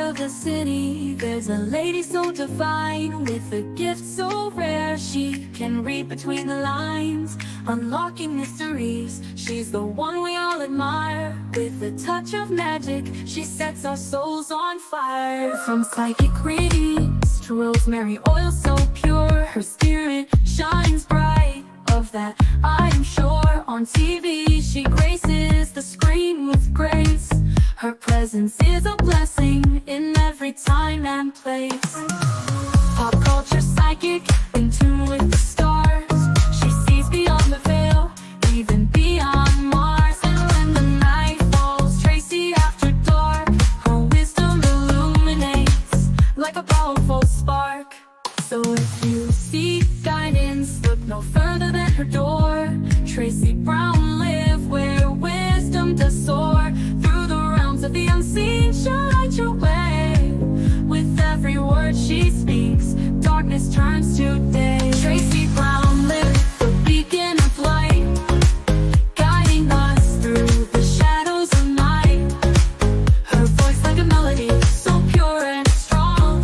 of the city, there's a lady so divine, with a gift so rare. She can read between the lines, unlocking mysteries. She's the one we all admire. With a touch of magic, she sets our souls on fire. From psychic readings to rosemary oil so pure, her spirit shines bright. Of that I am sure. On TV she graces the screen with grace. Her presence is a blessing in every time and place. Pop culture psychic, in tune with the stars. She sees beyond the veil, even beyond Mars. And when the night falls, Tracy after dark, her wisdom illuminates like a powerful spark. So if you seek guidance, look no further than her door. Tracy Brown live where wisdom does soar. Through the realms of the unseen, she'll light your way. With every word she speaks, darkness turns to day. Tracy Brown live, the beacon of light, guiding us through the shadows of night. Her voice like a melody, so pure and strong.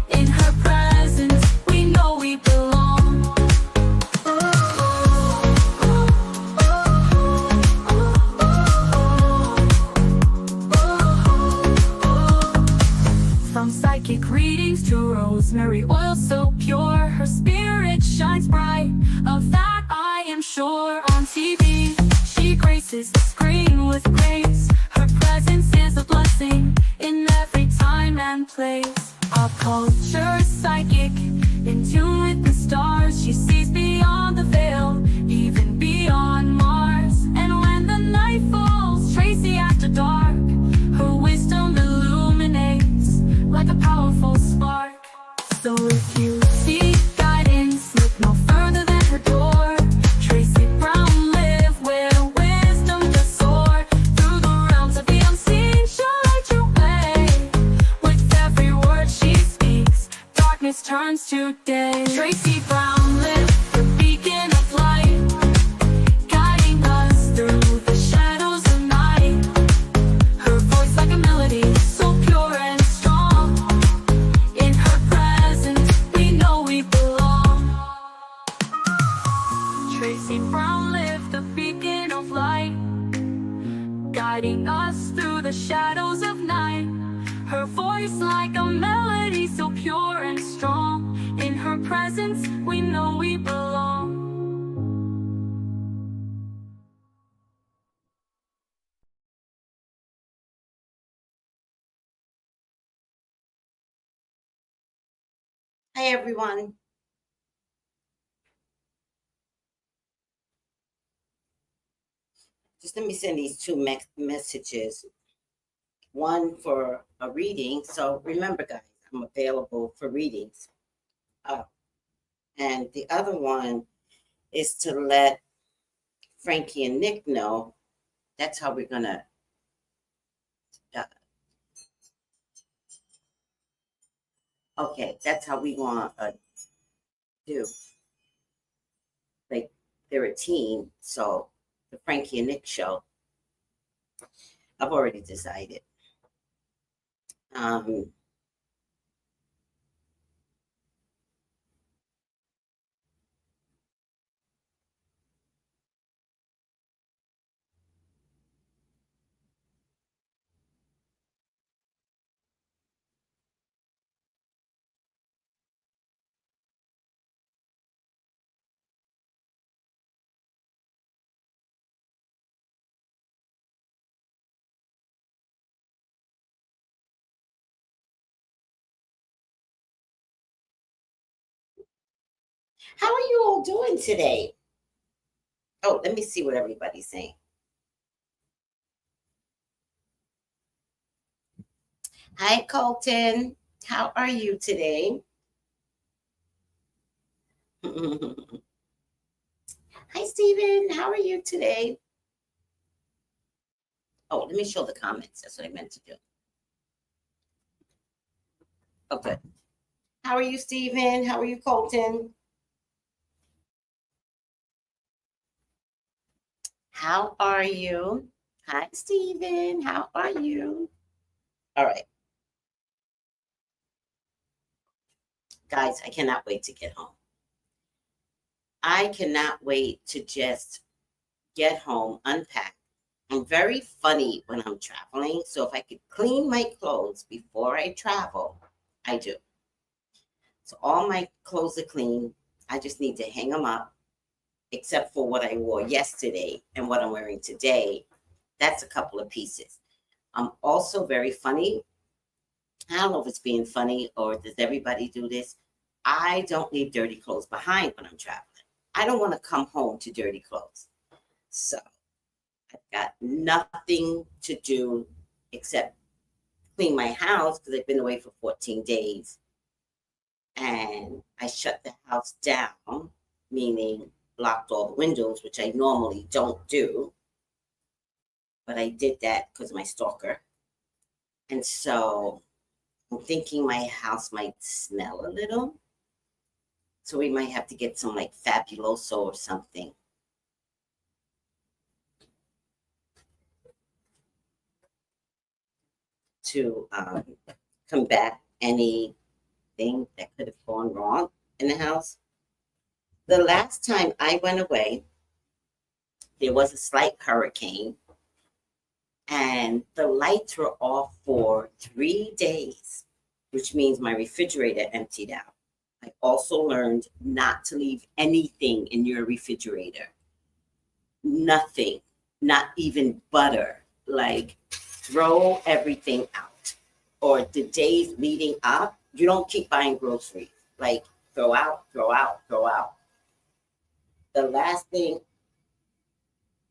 In her presence, we know we belong. From psychic readings to rosemary oil so pure, her spirit shines bright. Of that I am sure. On TV, she graces the screen with grace. Her presence is a blessing in every time and place. Pop culture psychic, in tune with the stars. She sees beyond the veil, even beyond Mars. And when the night falls, Tracy after dark, her wisdom illuminates like a powerful spark. So if you seek guidance, look no further than her door. Tracy Brown live where wisdom does soar. Through the realms of the unseen, she'll light your way. With every word she speaks, darkness turns to day. Tracy Brown live, the beacon of light, guiding us through the shadows of night. Her voice like a melody, so pure and strong. In her presence, we know we belong. Tracy Brown live, the beacon of light, guiding us through the shadows of night. Her voice like a melody, so pure and strong. In her presence, we know we belong. Hi, everyone. Just let me send these two messages. One for a reading. So remember, guys, I'm available for readings. And the other one is to let Frankie and Nick know. That's how we're going to okay, that's how we want to do. Like, they're a team, so the Frankie and Nick show, I've already decided. How are you all doing today? Oh, let me see what everybody's saying. Hi, Colton. How are you today? Hi, Stephen. How are you today? Oh, let me show the comments. That's what I meant to do. Okay. How are you, Stephen? How are you, Colton? How are you? Hi, Stephen. How are you? All right. Guys, I cannot wait to get home. I cannot wait to just get home, unpack. I'm very funny when I'm traveling. So if I could clean my clothes before I travel, I do. So all my clothes are clean. I just need to hang them up, except for what I wore yesterday and what I'm wearing today. That's a couple of pieces. I'm also very funny. I don't know if it's being funny or does everybody do this. I don't leave dirty clothes behind when I'm traveling. I don't want to come home to dirty clothes. So I've got nothing to do except clean my house because I've been away for 14 days. And I shut the house down, meaning blocked all the windows, which I normally don't do. But I did that because of my stalker. And so I'm thinking my house might smell a little. So we might have to get some like Fabuloso or something to combat anything that could have gone wrong in the house. The last time I went away, there was a slight hurricane and the lights were off for 3 days, which means my refrigerator emptied out. I also learned not to leave anything in your refrigerator. Nothing, not even butter. Like, throw everything out. Or the days leading up, you don't keep buying groceries. Like, throw out, throw out, throw out. The last thing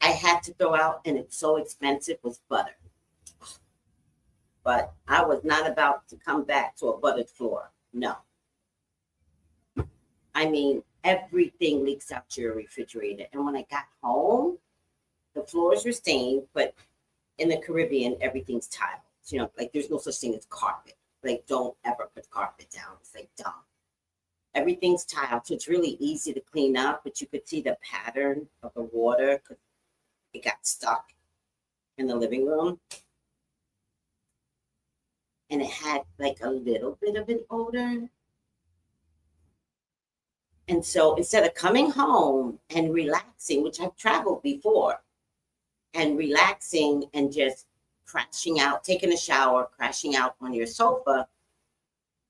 I had to throw out, and it's so expensive, was butter. But I was not about to come back to a buttered floor. No. I mean, everything leaks out to your refrigerator. And when I got home, the floors were stained, but in the Caribbean, everything's tiled. You know, like there's no such thing as carpet. Like, don't ever put carpet down. It's like dumb. Everything's tiled, so it's really easy to clean up, but you could see the pattern of the water because it got stuck in the living room. And it had like a little bit of an odor. And so instead of coming home and relaxing, which I've traveled before, and relaxing and just crashing out, taking a shower, crashing out on your sofa,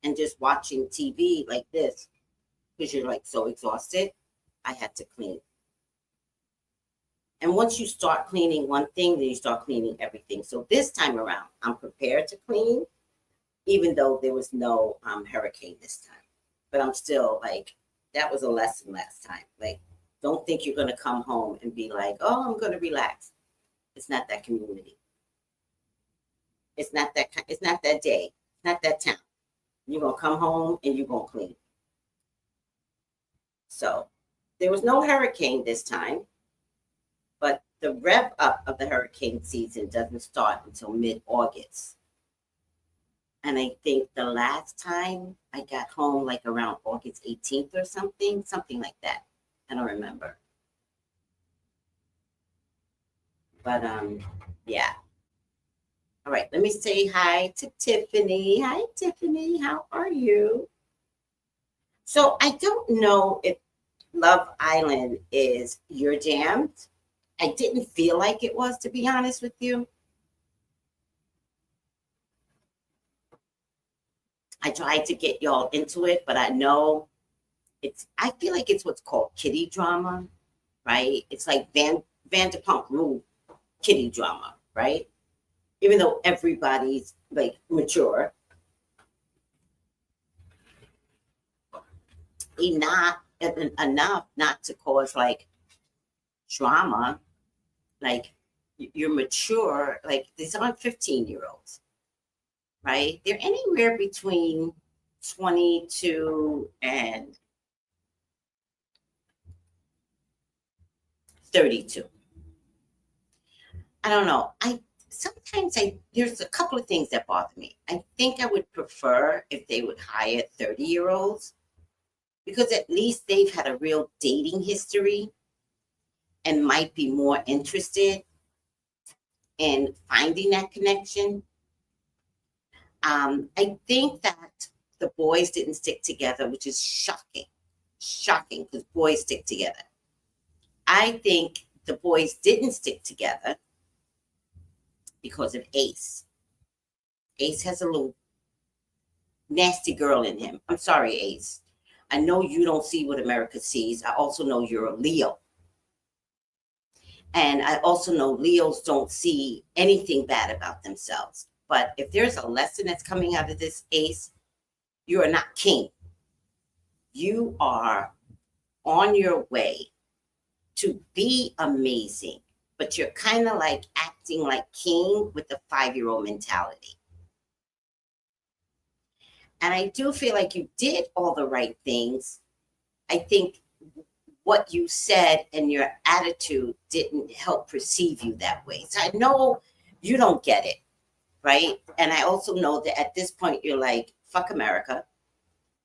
and just watching TV like this, because you're like so exhausted, I had to clean. And once you start cleaning one thing, then you start cleaning everything. So this time around, I'm prepared to clean, even though there was no hurricane this time. But I'm still like, that was a lesson last time. Like, don't think you're going to come home and be like, oh, I'm going to relax. It's not that community. It's not that. It's not that day. It's not that town. You're gonna come home and you're gonna clean. So there was no hurricane this time, but the rev up of the hurricane season doesn't start until mid-August. And I think the last time I got home, like around August 18th or something like that. I don't remember. But yeah. All right, let me say hi to Tiffany. Hi, Tiffany. How are you? So I don't know if Love Island is your jam. I didn't feel like it was, to be honest with you. I tried to get y'all into it, but I know I feel like it's what's called kiddie drama, right? It's like Vanderpump Rules kiddie drama, right? Even though everybody's like mature, not enough not to cause like drama. Like, you're mature, like these aren't 15-year-olds, right? They're anywhere between 22 and 32. I don't know. There's a couple of things that bother me. I think I would prefer if they would hire 30-year-olds because at least they've had a real dating history and might be more interested in finding that connection. I think that the boys didn't stick together, which is shocking. Shocking, because boys stick together. I think the boys didn't stick together because of Ace. Ace has a little nasty girl in him. I'm sorry, Ace. I know you don't see what America sees. I also know you're a Leo. And I also know Leos don't see anything bad about themselves. But if there's a lesson that's coming out of this, Ace, you are not king. You are on your way to be amazing, but you're kind of like acting like king with the 5-year-old mentality. And I do feel like you did all the right things. I think what you said and your attitude didn't help perceive you that way. So I know you don't get it, right? And I also know that at this point you're like, fuck America,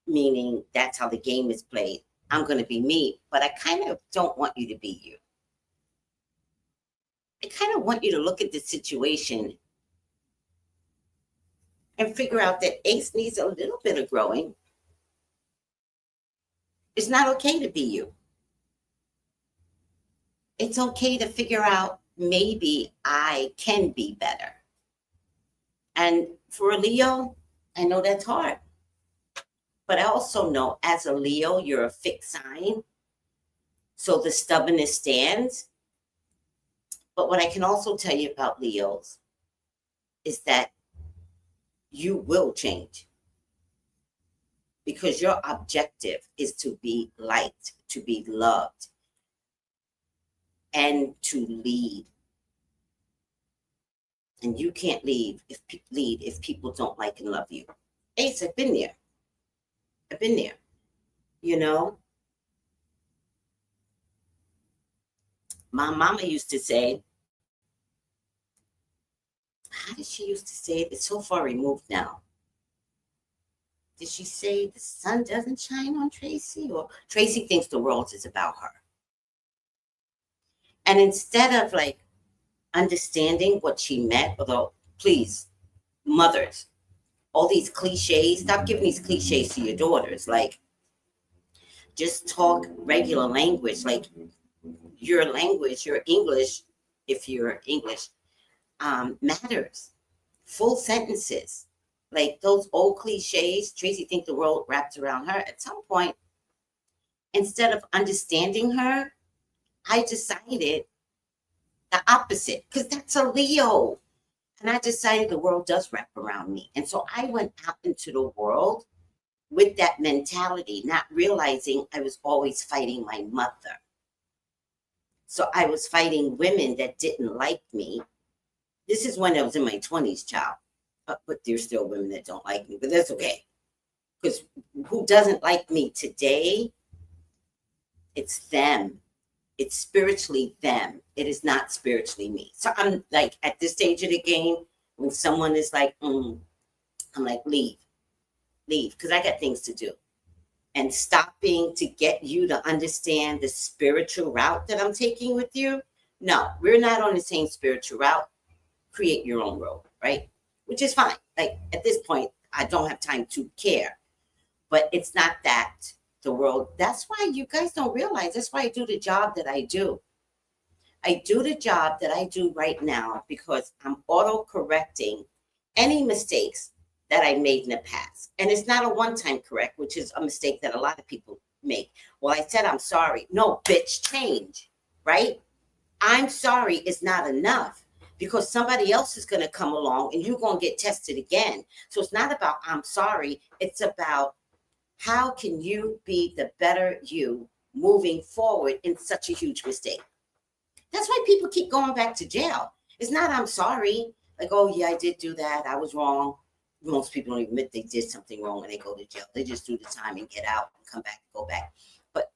meaning that's how the game is played. I'm going to be me, but I kind of don't want you to be you. I kind of want you to look at the situation and figure out that Ace needs a little bit of growing. It's not okay to be you. It's okay to figure out maybe I can be better. And for a Leo, I know that's hard. But I also know as a Leo, you're a fixed sign. So the stubbornness stands. But what I can also tell you about Leos is that you will change. Because your objective is to be liked, to be loved, and to lead. And you can't lead if people don't like and love you. Ace, I've been there. I've been there. You know? My mama used to say, how did she used to say it? It's so far removed now. Did she say the sun doesn't shine on Tracy? Or Tracy thinks the world is about her. And instead of like understanding what she meant, although please, mothers, all these cliches, stop giving these cliches to your daughters. Like, just talk regular language. Like, your language, your English, if you're English, matters. Full sentences. Like those old cliches, Tracy think the world wraps around her. At some point, instead of understanding her, I decided the opposite, because that's a Leo. And I decided the world does wrap around me. And so I went out into the world with that mentality, not realizing I was always fighting my mother. So I was fighting women that didn't like me. This is when I was in my 20s, child. But there's still women that don't like me, but that's okay. Because who doesn't like me today? It's them. It's spiritually them. It is not spiritually me. So I'm like, at this stage of the game, when someone is like, I'm like, leave, because I got things to do. And stopping to get you to understand the spiritual route that I'm taking with you. No, we're not on the same spiritual route. Create your own road, right? Which is fine. Like, at this point, I don't have time to care. But it's not that the world, that's why you guys don't realize, that's why I do the job that I do. I do the job that I do right now because I'm auto-correcting any mistakes that I made in the past. And it's not a one-time correct, which is a mistake that a lot of people make. Well, I said, I'm sorry. No, bitch, change, right? I'm sorry is not enough, because somebody else is going to come along and you're going to get tested again. So it's not about I'm sorry. It's about how can you be the better you moving forward in such a huge mistake. That's why people keep going back to jail. It's not I'm sorry. Like, oh, yeah, I did do that. I was wrong. Most people don't admit they did something wrong when they go to jail. They just do the time and get out and come back and go back. But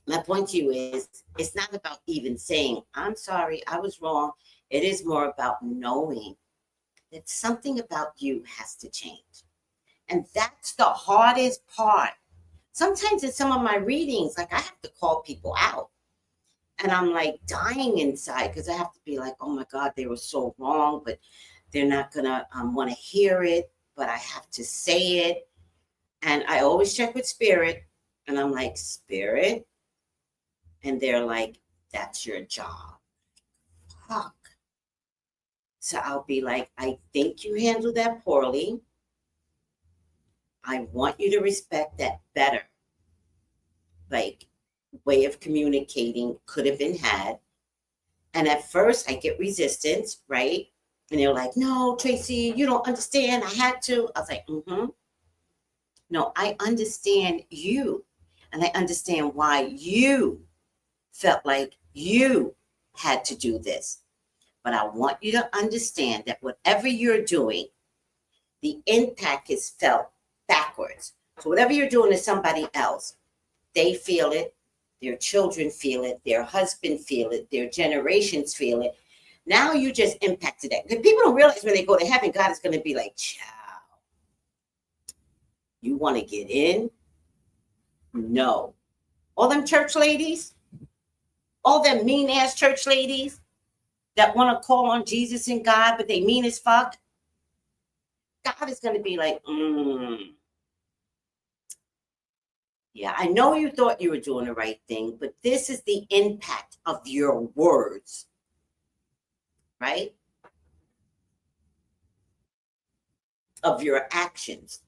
my point to you is, it's not about even saying, I'm sorry, I was wrong. It is more about knowing that something about you has to change. And that's the hardest part. Sometimes in some of my readings, like, I have to call people out. And I'm like dying inside because I have to be like, oh my God, they were so wrong, but they're not going to want to hear it. But I have to say it. And I always check with spirit, and I'm like, spirit, and they're like, that's your job. Fuck. So I'll be like, I think you handled that poorly. I want you to respect that better. Like, way of communicating could have been had. And at first, I get resistance, right? And they're like, no, Tracy, you don't understand. I had to. I was like, no, I understand you. And I understand why you felt like you had to do this. But I want you to understand that whatever you're doing, the impact is felt backwards. So whatever you're doing to somebody else, they feel it, their children feel it, their husband feel it, their generations feel it. Now you just impacted that. Because people don't realize when they go to heaven, God is going to be like, child, you want to get in? No. All them church ladies, all them mean ass church ladies that want to call on Jesus and God, but they mean as fuck. God is going to be like, yeah, I know you thought you were doing the right thing, but this is the impact of your words, right? Of your actions.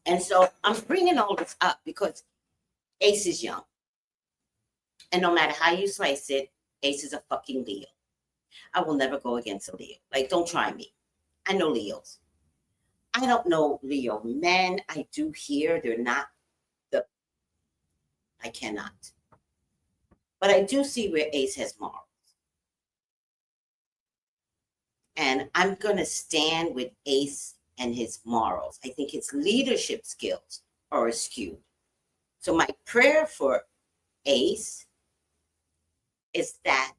And so I'm bringing all this up because Ace is young. And no matter how you slice it, Ace is a fucking Leo. I will never go against a Leo. Like, don't try me. I know Leos. I don't know Leo men. I do hear they're not the, I cannot. But I do see where Ace has morals. And I'm going to stand with Ace and his morals. I think his leadership skills are skewed. So my prayer for Ace is that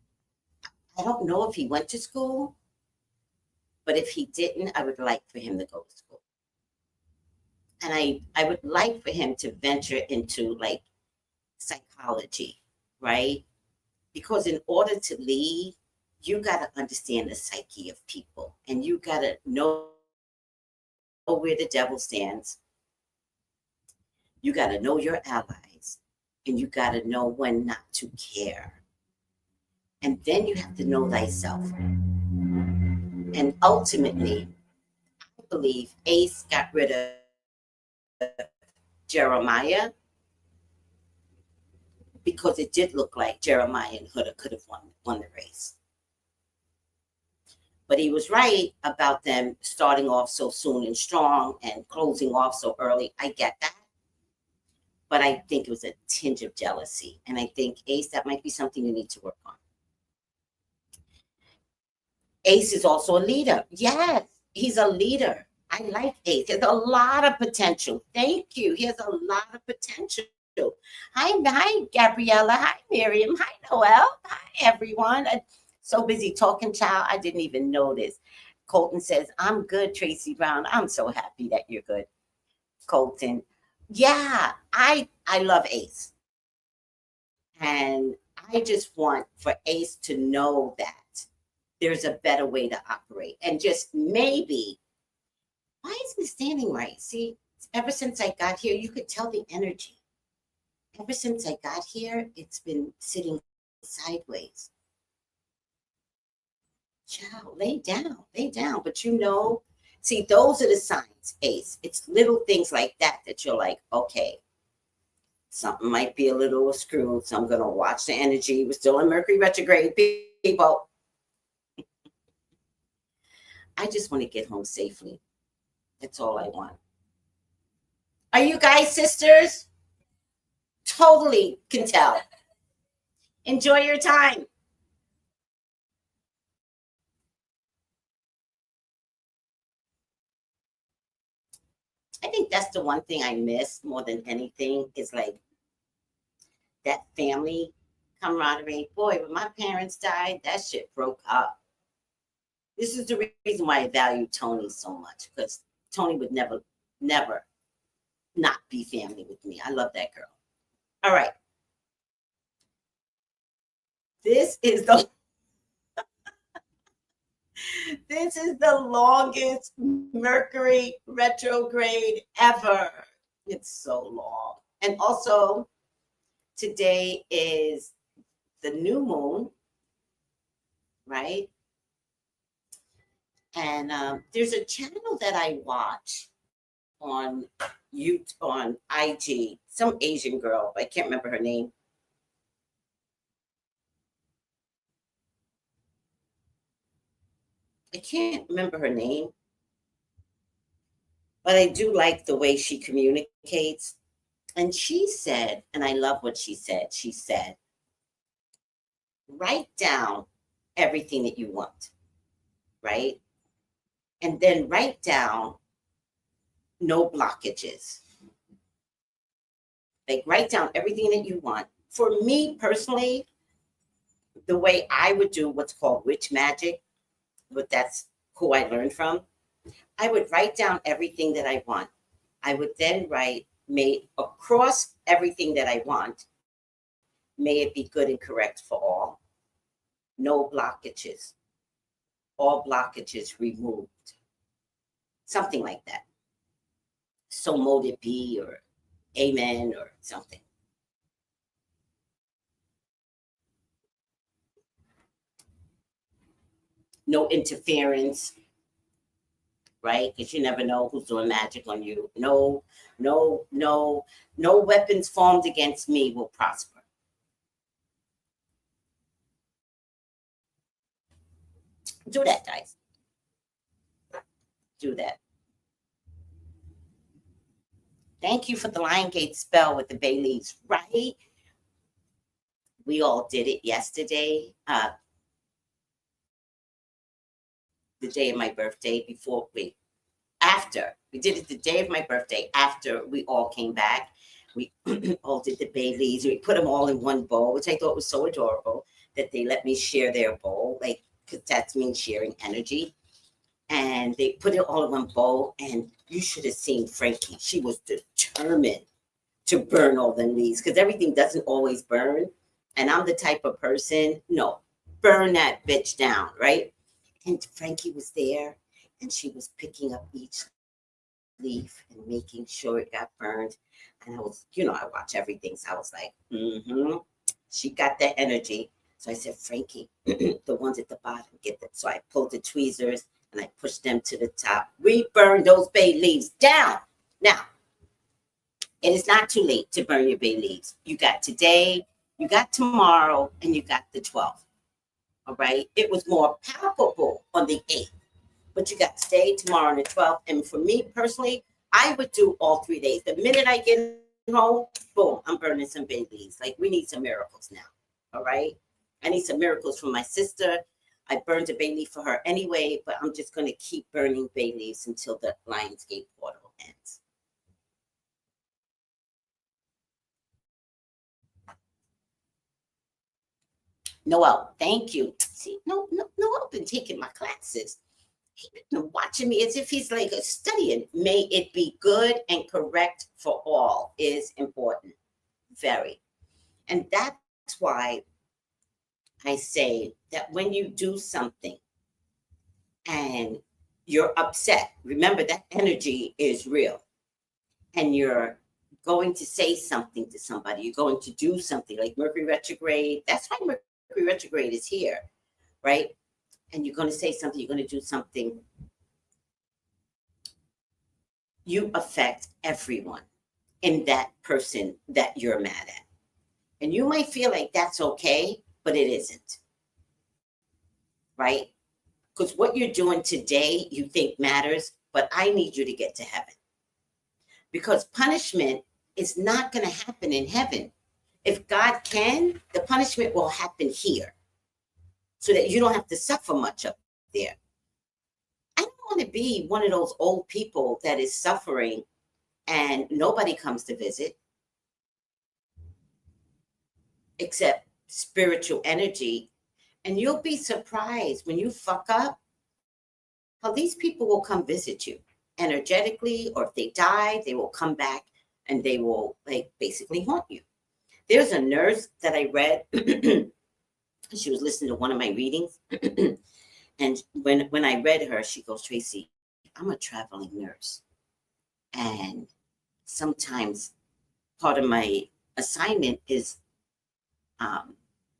I don't know if he went to school, but if he didn't, I would like for him to go to school. And I would like for him to venture into like psychology, right? Because in order to lead, you got to understand the psyche of people and you got to know where the devil stands. You got to know your allies and you got to know when not to care. And then you have to know thyself. And ultimately, I believe Ace got rid of Jeremiah because it did look like Jeremiah and Huda could have won the race. But he was right about them starting off so soon and strong and closing off so early. I get that. But I think it was a tinge of jealousy. And I think, Ace, that might be something you need to work on. Ace is also a leader. Yes, he's a leader. I like Ace. He has a lot of potential. Thank you. He has a lot of potential. Hi, Gabriella. Hi, Miriam. Hi, Noel. Hi, everyone. I'm so busy talking, child. I didn't even notice. Colton says, I'm good, Tracy Brown. I'm so happy that you're good, Colton. Yeah, I love Ace. And I just want for Ace to know that there's a better way to operate. And just maybe, why isn't it standing right? See, ever since I got here, you could tell the energy. Ever since I got here, it's been sitting sideways. Child, lay down, lay down. But see, those are the signs, Ace. It's little things like that that you're like, okay, something might be a little screwed. So I'm going to watch the energy. We're still in Mercury retrograde, people. I just want to get home safely. That's all I want. Are you guys sisters? Totally can tell. Enjoy your time. I think that's the one thing I miss more than anything is like that family camaraderie. Boy, when my parents died, that shit broke up. This is the reason why I value Tony so much because Tony would never not be family with me. I love that girl. All right. This is the This is the longest Mercury retrograde ever. It's so long. And also, today is the new moon, right? And there's a channel that I watch on on IG, some Asian girl, I can't remember her name. I can't remember her name, but I do like the way she communicates. And she said, and I love what she said, write down everything that you want, right? And then write down no blockages. Like, write down everything that you want. For me personally, the way I would do what's called witch magic, but that's who I learned from, I would write down everything that I want. I would then write, may across everything that I want, may it be good and correct for all. No blockages. All blockages removed. Something like that. So mote it be, or amen, or something. No interference, right? Because you never know who's doing magic on you. No weapons formed against me will prosper. Do that, guys. Do that. Thank you for the Lion Gate spell with the bay leaves, right? We all did it yesterday, the day of my birthday, after. We did it the day of my birthday, after we all came back. We all did the bay leaves. We put them all in one bowl, which I thought was so adorable that they let me share their bowl, like, because that means sharing energy. And they put it all in one bowl, and you should have seen Frankie. She was determined to burn all them leaves, because everything doesn't always burn. And I'm the type of person, no, burn that bitch down, right? And Frankie was there, and she was picking up each leaf and making sure it got burned. And I was, I watch everything. So I was like, she got that energy. So I said, Frankie, the ones at the bottom, get them. So I pulled the tweezers and I pushed them to the top. We burned those bay leaves down. Now, it is not too late to burn your bay leaves. You got today, you got tomorrow, and you got the 12th. All right. It was more palpable on the 8th, but you got today, tomorrow, and the 12th. And for me personally, I would do all 3 days. The minute I get home, boom, I'm burning some bay leaves. Like, we need some miracles now. All right. I need some miracles from my sister. I burned a bay leaf for her anyway, but I'm just going to keep burning bay leaves until the Lionsgate portal ends. Noel, thank you. See, Noel been taking my classes. He's been watching me as if he's like studying. May it be good and correct for all is important. Very. And that's why I say that when you do something and you're upset, remember that energy is real. And you're going to say something to somebody, you're going to do something like Mercury retrograde. That's why Mercury retrograde is here, right? And you're going to say something, you're going to do something. You affect everyone in that person that you're mad at. And you might feel like that's okay, but it isn't, right? Because what you're doing today, you think matters, but I need you to get to heaven. Because punishment is not going to happen in heaven. If God can, the punishment will happen here so that you don't have to suffer much up there. I don't want to be one of those old people that is suffering and nobody comes to visit except spiritual energy. And you'll be surprised when you fuck up how these people will come visit you energetically, or if they die, they will come back and they will like basically haunt you. There's a nurse that I read. She was listening to one of my readings And when I read her, she goes, Tracy, I'm a traveling nurse. And sometimes part of my assignment is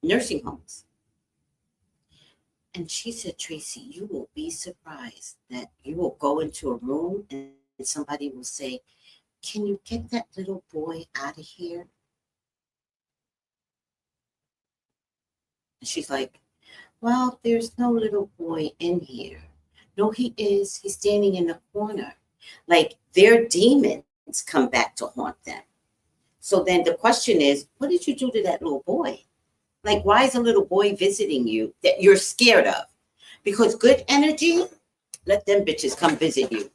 nursing homes. And she said, Tracy, you will be surprised that you will go into a room and somebody will say, can you get that little boy out of here? And she's like, well, there's no little boy in here. No, he is. He's standing in the corner. Like their demons come back to haunt them. So then the question is, what did you do to that little boy? Like, why is a little boy visiting you that you're scared of? Because good energy, let them bitches come visit you.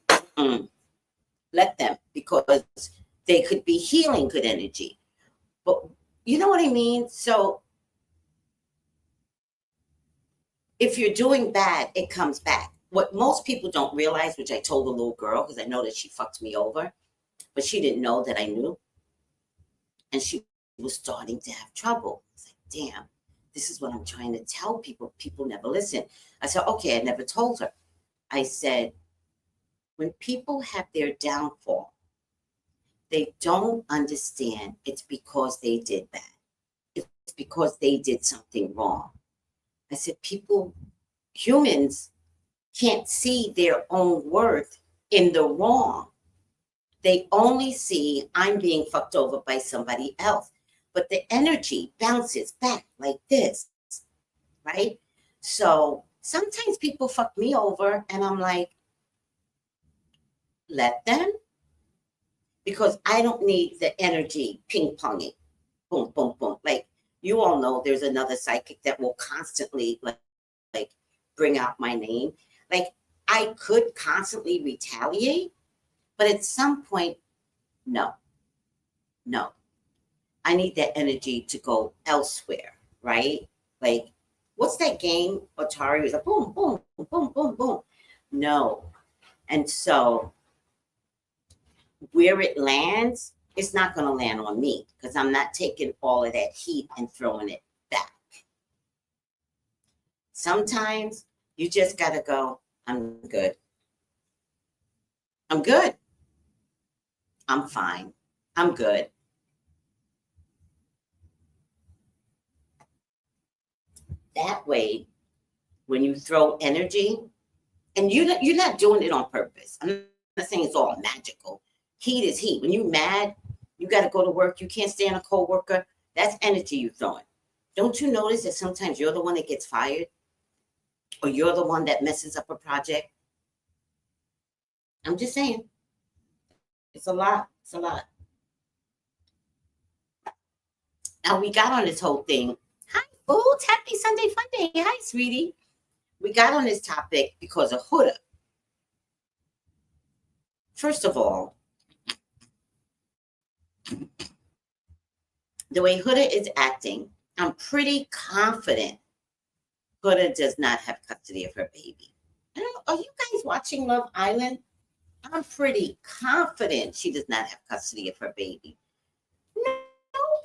Let them, because they could be healing good energy. But you know what I mean? So if you're doing bad, it comes back. What most people don't realize, which I told the little girl, because I know that she fucked me over, but she didn't know that I knew. And she was starting to have trouble. I was like, damn, this is what I'm trying to tell people. People never listen. I said, okay, I never told her. I said, when people have their downfall, they don't understand it's because they did bad. It's because they did something wrong. I said, humans can't see their own worth in the wrong. They only see I'm being fucked over by somebody else. But the energy bounces back like this, right? So sometimes people fuck me over and I'm like, let them, because I don't need the energy ping-ponging, boom, boom, boom. Like you all know there's another psychic that will constantly like bring out my name. Like I could constantly retaliate, but at some point, no. I need that energy to go elsewhere, right? Like, what's that game? Atari was like boom, boom, boom, boom, boom. No. And so where it lands, it's not going to land on me because I'm not taking all of that heat and throwing it back. Sometimes you just got to go, I'm good. I'm good. I'm fine. I'm good. That way, when you throw energy, and you're not doing it on purpose. I'm not saying it's all magical. Heat is heat. When you're mad, you got to go to work. You can't stand a coworker. That's energy you're throwing. Don't you notice that sometimes you're the one that gets fired, or you're the one that messes up a project? I'm just saying, it's a lot. It's a lot. Now we got on this whole thing. Hi, Foods. Happy Sunday Fun Day. Hi, sweetie. We got on this topic because of Huda. First of all, the way Huda is acting, I'm pretty confident Huda does not have custody of her baby. I don't know, are you guys watching Love Island? I'm pretty confident she does not have custody of her baby.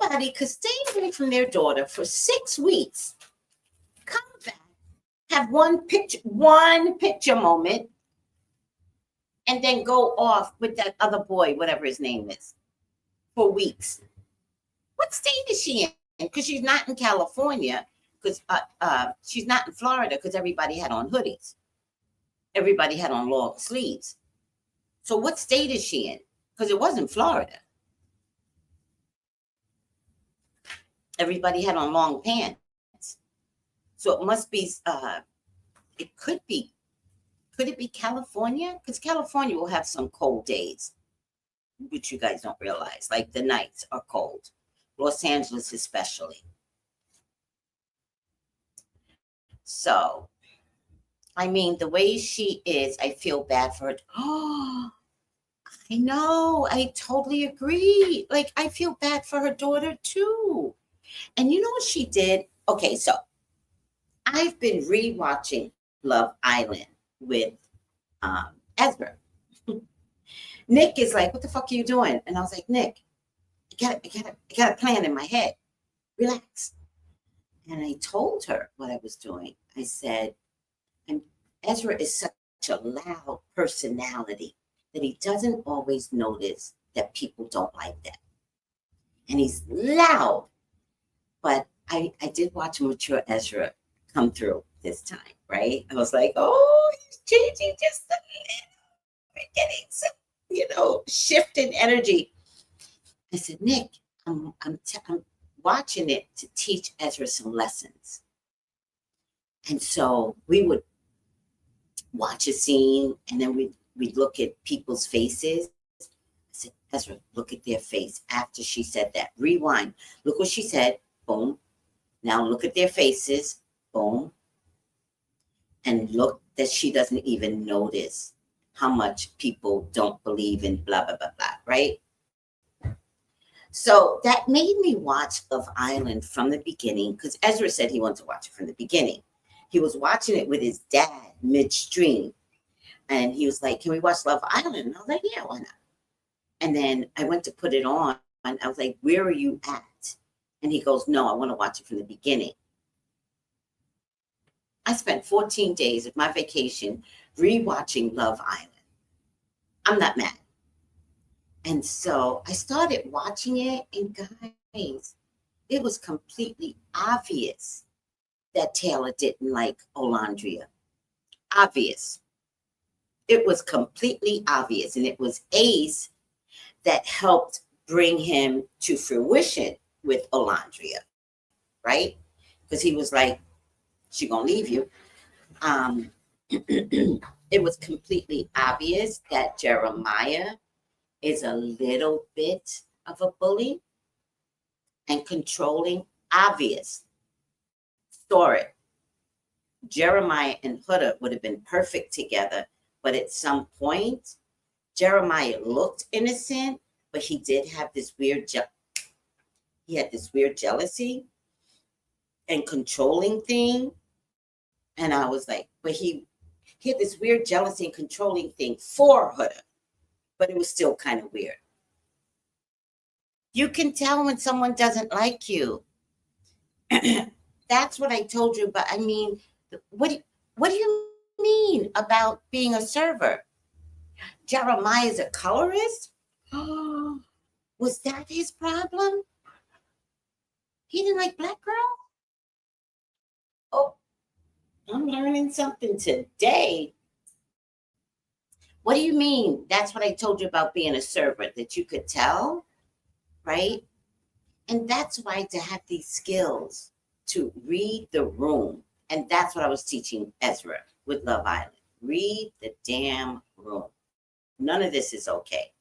Nobody could stay away from their daughter for 6 weeks, come back, have one picture moment, and then go off with that other boy, whatever his name is, for weeks. What state is she in? Because she's not in California, because she's not in Florida, because everybody had on hoodies. Everybody had on long sleeves. So what state is she in? Because it wasn't Florida. Everybody had on long pants. So it must be, it could it be California? Because California will have some cold days, which you guys don't realize. Like the nights are cold. Los Angeles especially. So, I mean, the way she is, I feel bad for her. Oh, I know. I totally agree. Like, I feel bad for her daughter too. And you know what she did? Okay, so I've been rewatching Love Island with Ezra. Nick is like, "What the fuck are you doing?" And I was like, "Nick, I got a plan in my head. Relax." And I told her what I was doing. I said, Ezra is such a loud personality that he doesn't always notice that people don't like that. And he's loud. But I did watch mature Ezra come through this time, right? I was like, oh, he's changing just a little. We're getting some, shift in energy. I said, Nick, I'm watching it to teach Ezra some lessons. And so we would watch a scene and then we'd look at people's faces. I said, Ezra, look at their face after she said that. Rewind. Look what she said. Boom. Now look at their faces. Boom. And look that she doesn't even notice how much people don't believe in blah, blah, blah, blah, right? So that made me watch Love Island from the beginning because Ezra said he wanted to watch it from the beginning. He was watching it with his dad midstream. And he was like, can we watch Love Island? And I was like, yeah, why not? And then I went to put it on. And I was like, where are you at? And he goes, no, I want to watch it from the beginning. I spent 14 days of my vacation rewatching Love Island. I'm not mad. And so I started watching it, and guys, it was completely obvious that Taylor didn't like Olandria. Obvious. It was completely obvious. And it was Ace that helped bring him to fruition with Olandria, right? Because he was like, she gonna leave you. It was completely obvious that Jeremiah is a little bit of a bully and controlling. Obvious. Saw it. Jeremiah and Huda would have been perfect together, but at some point, Jeremiah looked innocent, but he did have this weird he had this weird jealousy and controlling thing. And I was like, but he had this weird jealousy and controlling thing for Huda, but it was still kind of weird. You can tell when someone doesn't like you. That's what I told you. But I mean, what do you mean about being a server? Jeremiah is a colorist? Was that his problem? He didn't like black girls? Oh, I'm learning something today. What do you mean? That's what I told you about being a server, that you could tell, right? And that's why to have these skills to read the room. And that's what I was teaching Ezra with Love Island. Read the damn room. None of this is okay.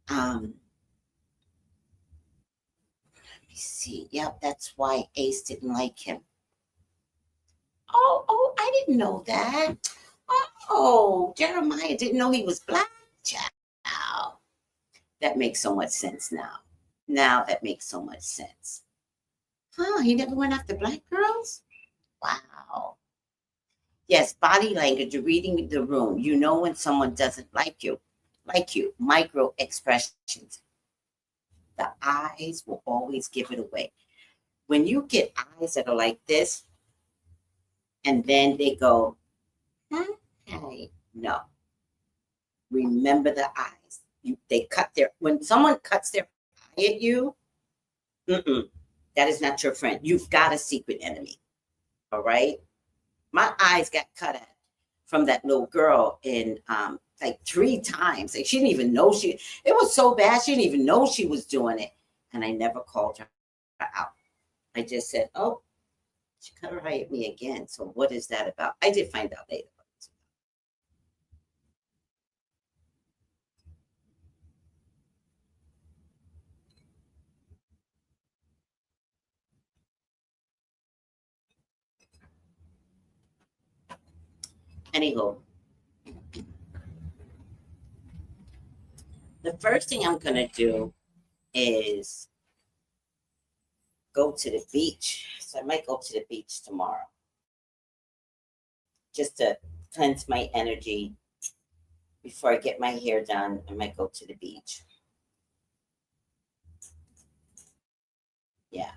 Let me see. Yep, that's why Ace didn't like him. Oh, I didn't know that. Oh, Jeremiah didn't know he was black. Child. That makes so much sense now. Now that makes so much sense. Huh, he never went after black girls? Wow. Yes, body language, you're reading the room. You know when someone doesn't like you. Micro expressions. The eyes will always give it away. When you get eyes that are like this, and then they go, hey, no. Remember the eyes. When someone cuts their eye at you, that is not your friend. You've got a secret enemy. All right. My eyes got cut at from that little girl in like 3 times. Like she didn't even know it was so bad. She didn't even know she was doing it. And I never called her out. I just said, oh, she cut her eye at me again. So what is that about? I did find out later. Anywho, the first thing I'm going to do is go to the beach. So I might go to the beach tomorrow just to cleanse my energy before I get my hair done. I might go to the beach. Yeah.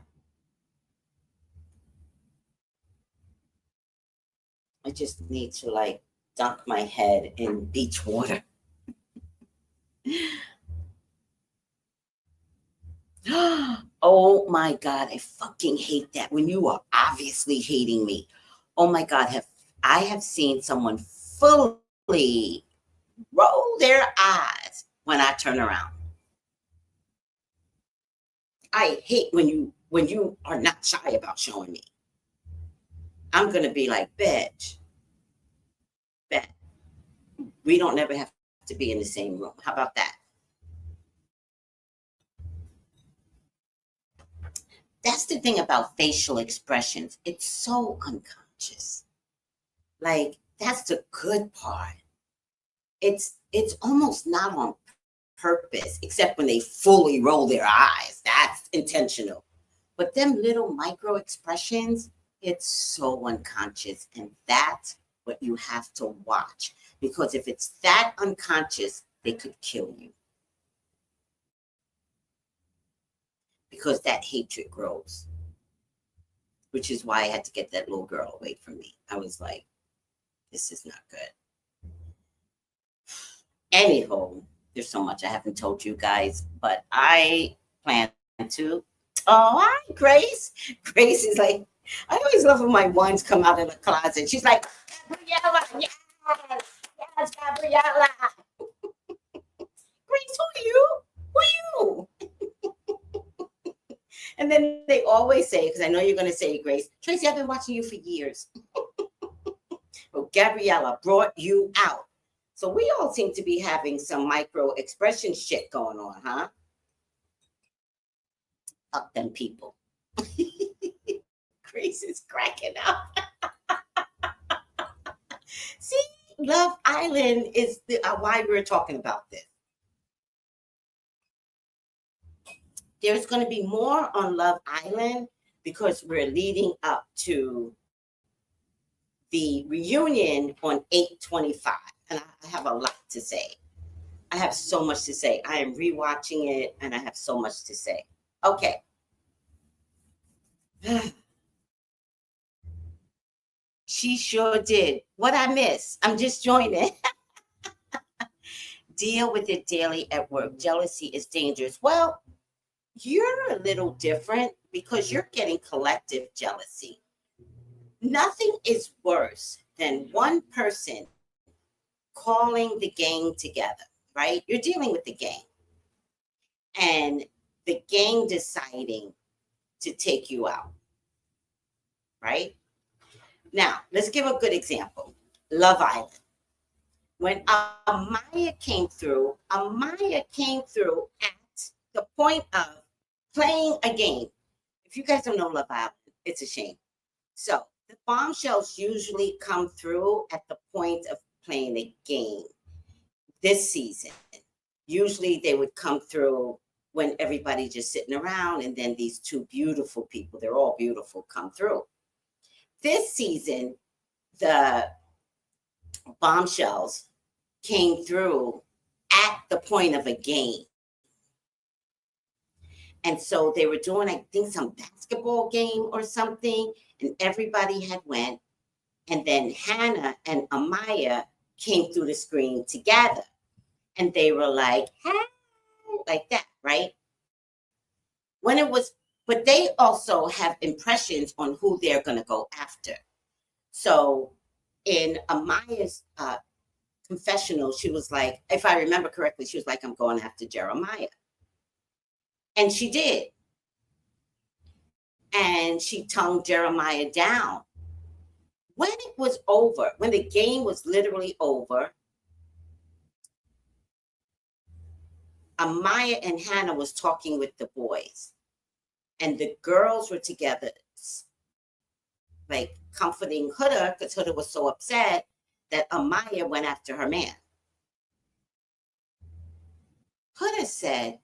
I just need to like dunk my head in beach water. Oh my God, I fucking hate that when you are obviously hating me. Oh my God, I have seen someone fully roll their eyes when I turn around. I hate when you are not shy about showing me. I'm gonna be like, bitch, bet we don't never have to be in the same room. How about that? That's the thing about facial expressions. It's so unconscious. Like that's the good part. It's almost not on purpose, except when they fully roll their eyes. That's intentional. But them little micro expressions, it's so unconscious. And that's what you have to watch. Because if it's that unconscious, they could kill you. Because that hatred grows. Which is why I had to get that little girl away from me. I was like, this is not good. Anyhow, there's so much I haven't told you guys, but I plan to. Oh, hi, Grace. Grace is like, I always love when my ones come out of the closet. She's like, Gabriella, yes, yes, Gabriella. Grace, who are you? Who are you? And then they always say, because I know you're going to say, Grace, Tracy, I've been watching you for years. Well, Gabriella brought you out. So we all seem to be having some micro expression shit going on, huh? Fuck them people. Grace is cracking up. See, Love Island is why we're talking about this. There's going to be more on Love Island because we're leading up to the reunion on 8/25. And I have a lot to say. I have so much to say. I am rewatching it and I have so much to say. Okay. She sure did. What I miss? I'm just joining. Deal with it daily at work. Jealousy is dangerous. Well, you're a little different because you're getting collective jealousy. Nothing is worse than one person calling the gang together, right? You're dealing with the gang and the gang deciding to take you out, right? Now, let's give a good example. Love Island. When Amaya came through at the point of playing a game. If you guys don't know Love Island, it's a shame. So the bombshells usually come through at the point of playing a game. This season, usually they would come through when everybody's just sitting around, and then these two beautiful people, they're all beautiful, come through. This season, the bombshells came through at the point of a game. And so they were doing, I think, some basketball game or something, and everybody had went. And then Hannah and Amaya came through the screen together. And they were like, hey, like that, right? When it was, but they also have impressions on who they're going to go after. So in Amaya's confessional, she was like, if I remember correctly, she was like, I'm going after Jeremiah. And she did. And she tongued Jeremiah down. When it was over, when the game was literally over, Amaya and Hannah was talking with the boys. And the girls were together, like comforting Huda, because Huda was so upset that Amaya went after her man. Huda said,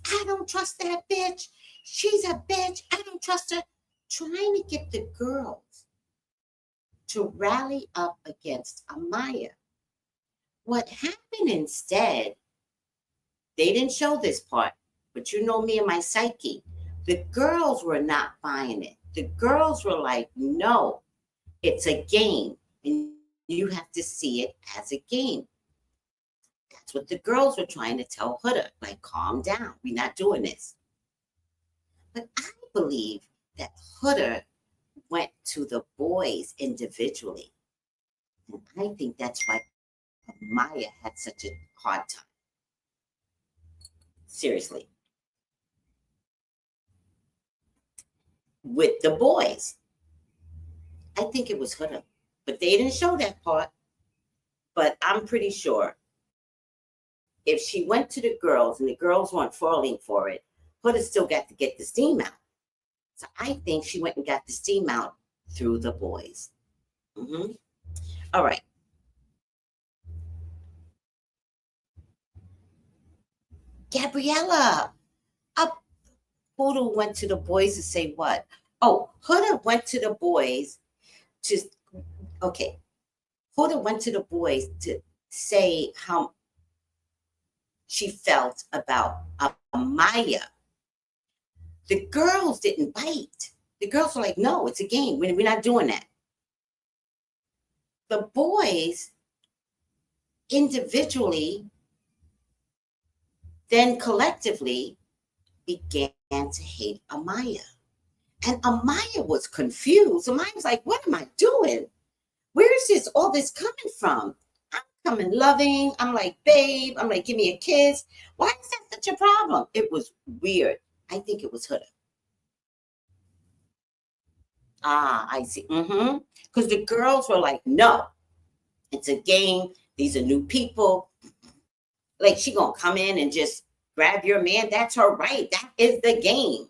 I don't trust that bitch. She's a bitch. I don't trust her. Trying to get the girls to rally up against Amaya. What happened instead, they didn't show this part, but you know me and my psyche. The girls were not buying it. The girls were like, no, it's a game. And you have to see it as a game. That's what the girls were trying to tell Huda, like, calm down. We're not doing this. But I believe that Huda went to the boys individually. And I think that's why Maya had such a hard time. Seriously. With the boys. I think it was Huda. But they didn't show that part. But I'm pretty sure if she went to the girls and the girls weren't falling for it, Huda still got to get the steam out. So I think she went and got the steam out through the boys. Mm-hmm. All right. Gabriella. Up. Huda went to the boys to say what? Oh, Huda went to the boys to, okay. Huda went to the boys to say how she felt about Maya. The girls didn't bite. The girls were like, no, it's a game. We're not doing that. The boys individually, then collectively, began to hate Amaya. And Amaya was confused. Amaya was like, what am I doing? Where is this, all this coming from? I'm coming loving. I'm like, babe. I'm like, give me a kiss. Why is that such a problem? It was weird. I think it was Huda. Ah, I see. Mm-hmm. Because the girls were like, no, it's a game. These are new people. Like, she gonna come in and just grab your man. That's her right. That is the game.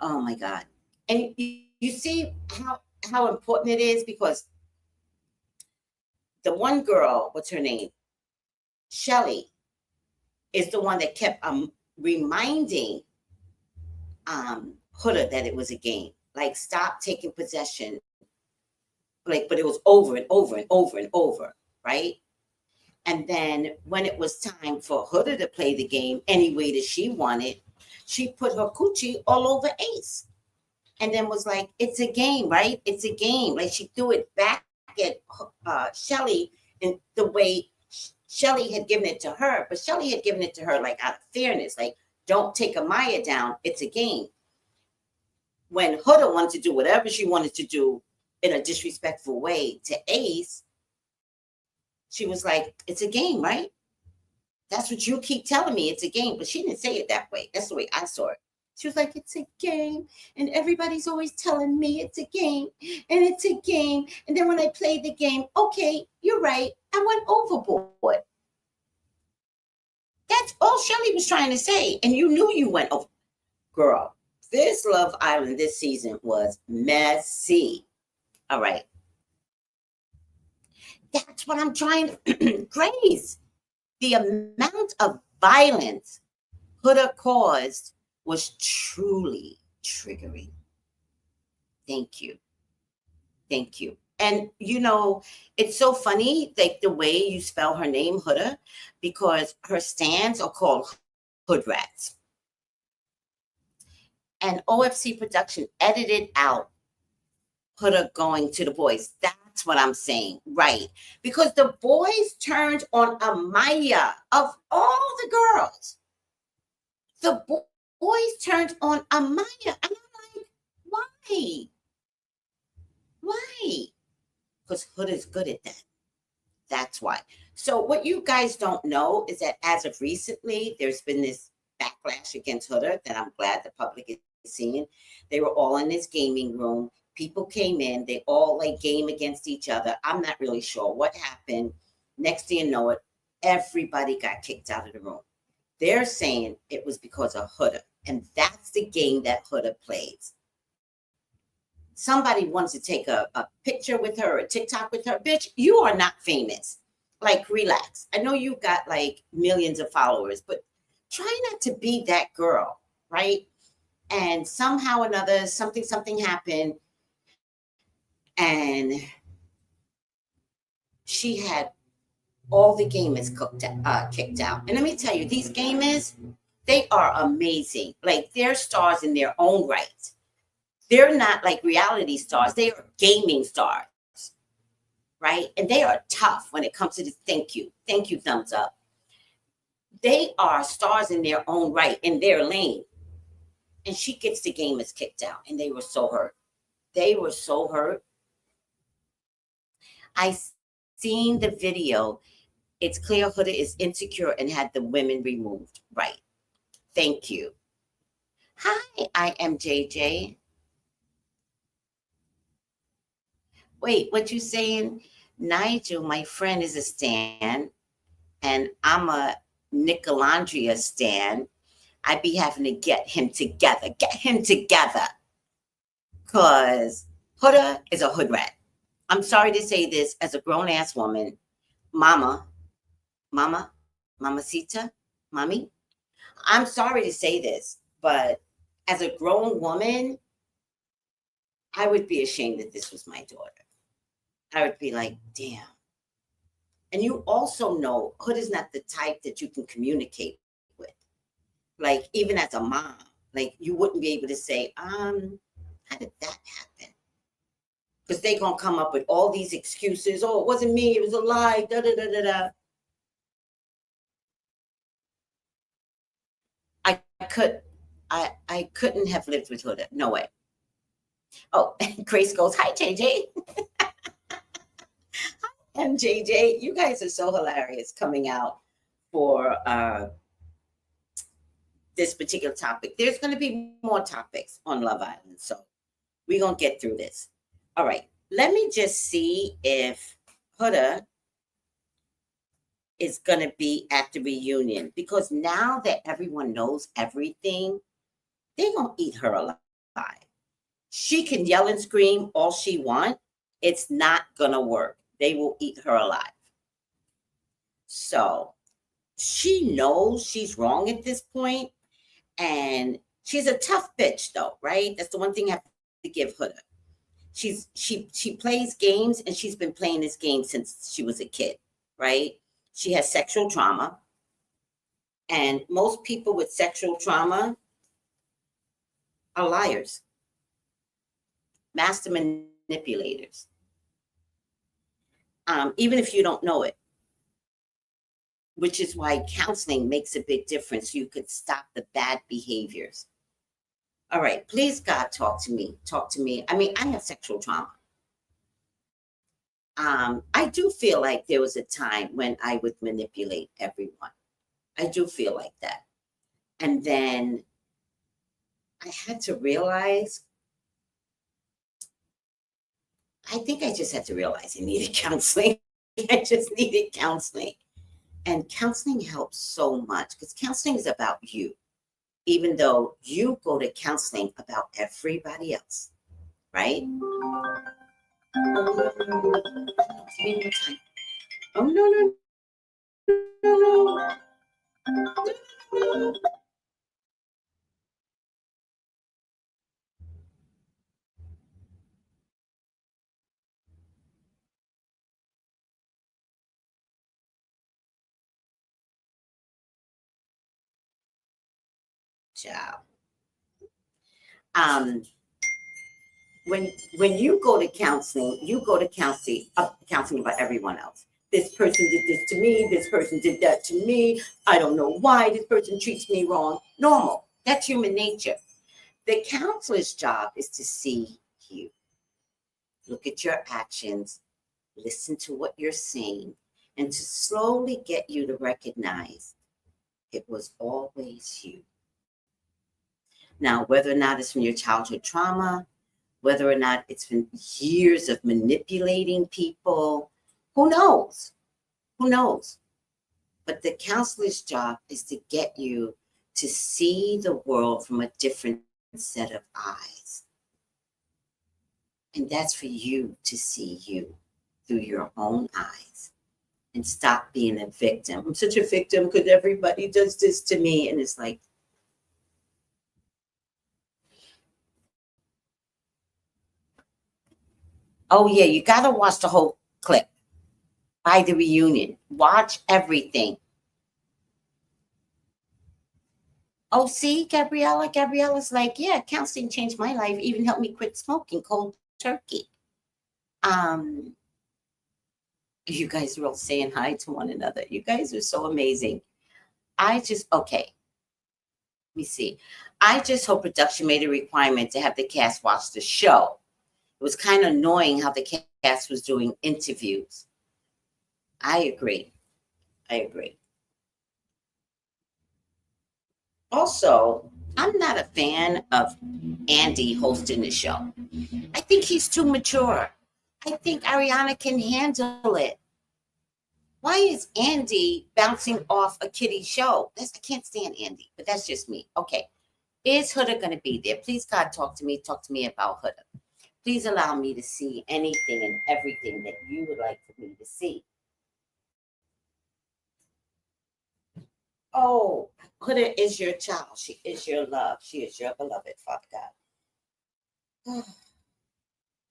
Oh my God. And you see how important it is, because the one girl, what's her name? Shelly, is the one that kept reminding Huda that it was a game. Like, stop taking possession. Like, but it was over and over and over and over, right? And then when it was time for Huda to play the game any way that she wanted, she put her coochie all over Ace. And then was like, it's a game, right? It's a game. Like, she threw it back at Shelly in the way Shelly had given it to her. But Shelly had given it to her like out of fairness. Like, don't take Amaya down. It's a game. When Huda wanted to do whatever she wanted to do in a disrespectful way to Ace, she was like, it's a game, right? That's what you keep telling me. It's a game. But she didn't say it that way. That's the way I saw it. She was like, it's a game. And everybody's always telling me it's a game. And it's a game. And then when I play the game, okay, you're right. I went overboard. That's all Shelly was trying to say. And you knew you went over. Girl, this Love Island this season was messy. All right. That's what I'm trying to Grace. The amount of violence Huda caused was truly triggering. Thank you. Thank you. And you know, it's so funny, like the way you spell her name, Huda, because her stands are called hood rats. And OFC production edited out Huda going to the boys. That's what I'm saying, right? Because the boys turned on Amaya of all the girls. The boys turned on Amaya. And I'm like, why? Why? Because Huda's good at that. That's why. So what you guys don't know is that as of recently, there's been this backlash against Huda that I'm glad the public is seeing. They were all in this gaming room. People came in. They all like game against each other. I'm not really sure what happened. Next thing you know it, everybody got kicked out of the room. They're saying it was because of Huda. And that's the game that Huda plays. Somebody wants to take a picture with her, a TikTok with her. Bitch, you are not famous. Like, relax. I know you got like millions of followers, but try not to be that girl, right? And somehow or another, something happened. And she had all the gamers kicked out. And let me tell you, these gamers, they are amazing. Like, they're stars in their own right. They're not like reality stars. They are gaming stars. right? And they are tough when it comes to this thank you, thumbs up. They are stars in their own right, in their lane. And she gets the gamers kicked out. And they were so hurt. They were so hurt. I seen the video. It's clear Huda is insecure and had the women removed. Right. Thank you. Hi, I am JJ. Wait, what you saying? Nigel, my friend, is a stan, and I'm a Nicolandria stan. I be having to get him together. Get him together. Because Huda is a hood rat. I'm sorry to say this as a grown ass woman, mama, mamacita, mommy. I'm sorry to say this, but as a grown woman, I would be ashamed that this was my daughter. I would be like, damn. And you also know Hood is not the type that you can communicate with. Like, even as a mom, like you wouldn't be able to say, how did that happen? Because they're gonna come up with all these excuses. Oh, it wasn't me, it was a lie, da da da da da. I could I couldn't have lived with Huda. No way. Oh, Grace goes, hi JJ. And JJ, you guys are so hilarious coming out for this particular topic. There's going to be more topics on Love Island, so we're going to get through this. All right, let me just see if Huda is going to be at the reunion, because now that everyone knows everything, they're going to eat her alive. She can yell and scream all she wants. It's not going to work. They will eat her alive. So she knows she's wrong at this point, and she's a tough bitch, though, right? That's the one thing I have to give Huda. She plays games, and she's been playing this game since she was a kid, right? She has sexual trauma, and most people with sexual trauma are liars, master manipulators. Even if you don't know it, which is why counseling makes a big difference. You could stop the bad behaviors. All right, please, God, talk to me. Talk to me. I mean, I have sexual trauma. I do feel like there was a time when I would manipulate everyone. I do feel like that. And then I had to realize, I think I just had to realize I needed counseling. I just needed counseling. And counseling helps so much, because counseling is about you, even though you go to counseling about everybody else, right? Oh, no, no, no, no. Ciao. Um, when you go to counseling, counseling about everyone else. This person did this to me. This person did that to me. I don't know why this person treats me wrong. Normal. That's human nature. The counselor's job is to see you, look at your actions, listen to what you're saying, and to slowly get you to recognize it was always you. Now, whether or not it's from your childhood trauma, whether or not it's been years of manipulating people, who knows? Who knows? But the counselor's job is to get you to see the world from a different set of eyes. And that's for you to see you through your own eyes and stop being a victim. I'm such a victim because everybody does this to me. And it's like, oh yeah, you got to watch the whole clip by the reunion. Watch everything. Oh, see, Gabriella? Gabriella's like, yeah, counseling changed my life, even helped me quit smoking cold turkey. Um, You guys are all saying hi to one another. You guys are so amazing. Okay, let me see. I just hope production made a requirement to have the cast watch the show. It was kind of annoying how the cast was doing interviews. I agree. I agree. Also, I'm not a fan of Andy hosting the show. I think he's too mature. I think Ariana can handle it. Why is Andy bouncing off a kiddie show? I can't stand Andy, but that's just me. Okay. Is Huda going to be there? Please, God, talk to me. Talk to me about Huda. Please allow me to see anything and everything that you would like for me to see. Oh, Huda is your child. She is your love. She is your beloved, Father God.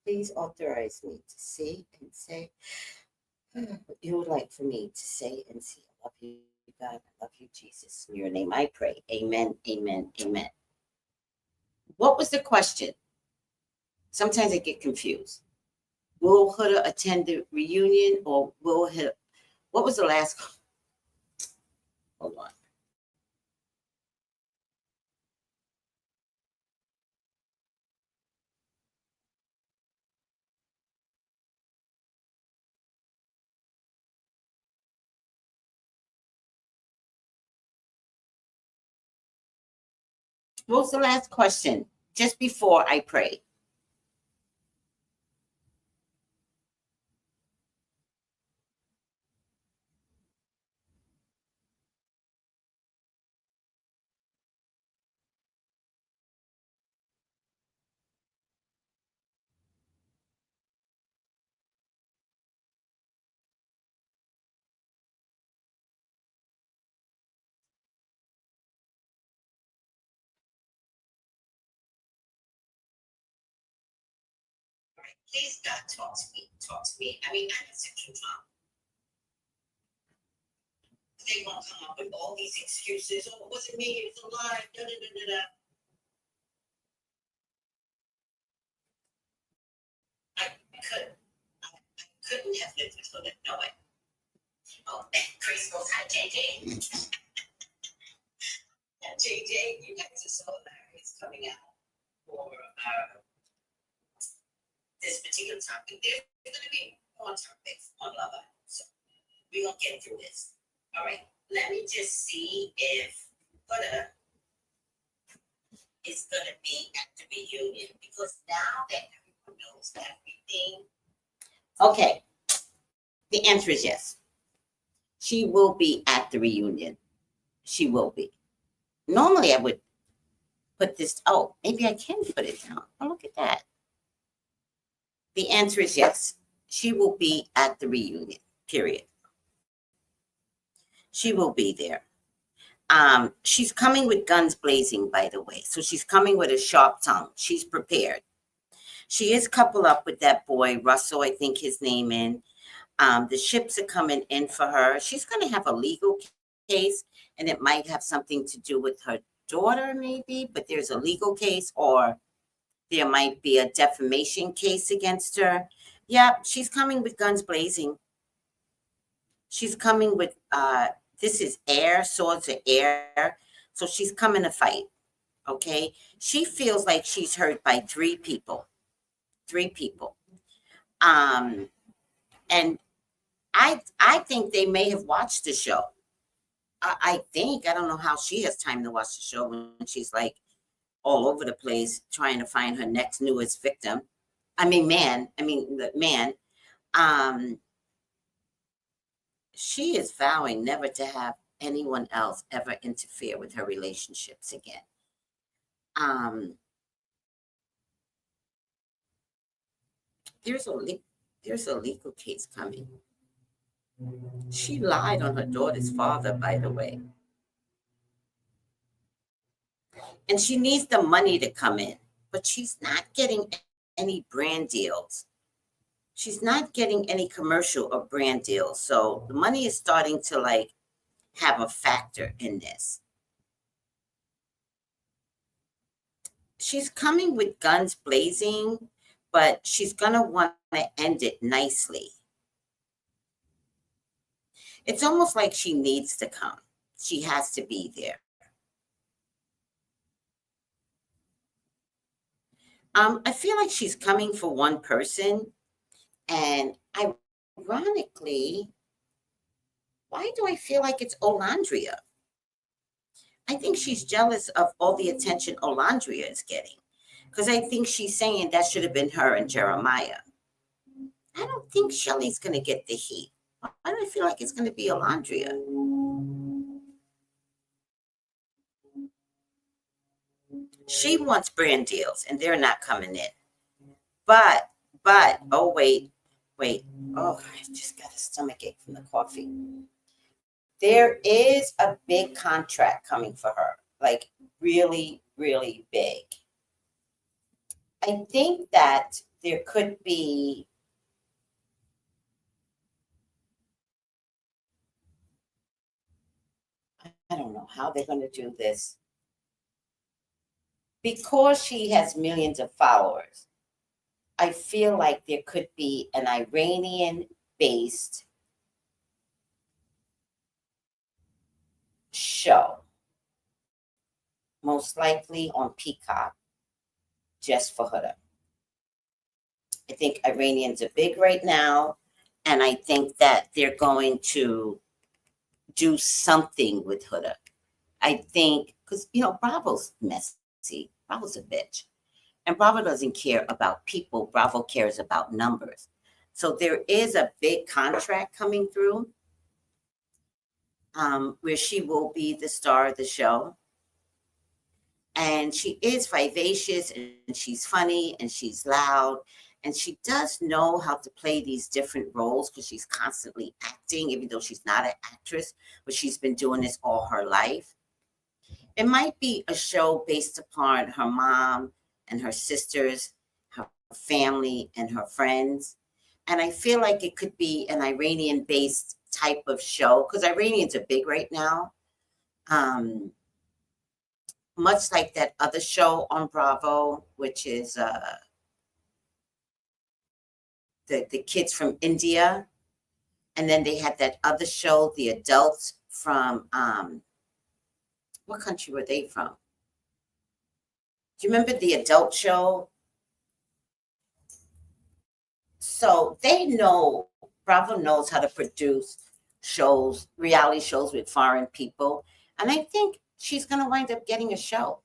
Please authorize me to see and say what you would like for me to say and see. I love you, God. I love you, Jesus. In your name I pray. Amen, amen, amen. What was the question? Sometimes I get confused. Will Huda attend the reunion or will he? What was the last? Hold on. What was the last question? Just before I pray. Please, God, talk to me. Talk to me. I mean, I'm a sexual trauma. They won't come up with all these excuses. Oh, it wasn't me. It was a lie. Da, da, da, da, da. I could. I couldn't have lived with it. No way. Oh, Chris goes, hi, JJ. Yeah, JJ, you guys are so hilarious coming out for this particular topic. There's going to be more topics on Love Island. So we're going to get through this. All right. Let me just see if Butter is going to be at the reunion because now that everyone knows everything. Okay. The answer is yes. She will be at the reunion. She will be. Normally, I would put this. Oh, maybe I can put it down. Oh, look at that. The answer is yes. She will be at the reunion, period. She will be there. She's coming with guns blazing, by the way. So she's coming with a sharp tongue. She's prepared. She is coupled up with that boy, Russell, I think his name in. The ships are coming in for her. She's going to have a legal case, and it might have something to do with her daughter, maybe, but there's a legal case, or there might be a defamation case against her. Yeah, she's coming with guns blazing. She's coming with this is air, swords of air. So she's coming to fight. Okay. She feels like she's hurt by three people. Three people. Um, and I think they may have watched the show. I think I don't know how she has time to watch the show when she's like all over the place trying to find her next newest victim. I mean, man. I mean, the man. Um, she is vowing never to have anyone else ever interfere with her relationships again. Um, there's a there's a legal case coming. She lied on her daughter's father, by the way, and she needs the money to come in, but she's not getting any brand deals. She's not getting any commercial or brand deals, so the money is starting to like have a factor in this. She's coming with guns blazing, but she's gonna want to end it nicely. It's almost like she needs to come. She has to be there. I feel like she's coming for one person, and ironically, why do I feel like it's Olandria? I think she's jealous of all the attention Olandria is getting, because I think she's saying that should have been her and Jeremiah. I don't think Shelly's going to get the heat. Why do I feel like it's going to be Olandria? She wants brand deals, and they're not coming in. But, oh, wait. Oh, I just got a stomach ache from the coffee. There is a big contract coming for her, like really, really big. I think that there could be, I don't know how they're going to do this. Because she has millions of followers, I feel like there could be an Iranian based show, most likely on Peacock, just for Huda. I think Iranians are big right now, and I think that they're going to do something with Huda. I think because Bravo's messy. Bravo's a bitch, and Bravo doesn't care about people. Bravo cares about numbers. So there is a big contract coming through, where she will be the star of the show. And she is vivacious, and she's funny, and she's loud, and she does know how to play these different roles because she's constantly acting, even though she's not an actress, but she's been doing this all her life. It might be a show based upon her mom and her sisters, her family, and her friends. And I feel like it could be an Iranian based type of show because Iranians are big right now. Much like that other show on Bravo, which is the kids from India. And then they had that other show, the adults from what country were they from? Do you remember the adult show? So they know, Bravo knows how to produce shows, reality shows with foreign people. And I think she's going to wind up getting a show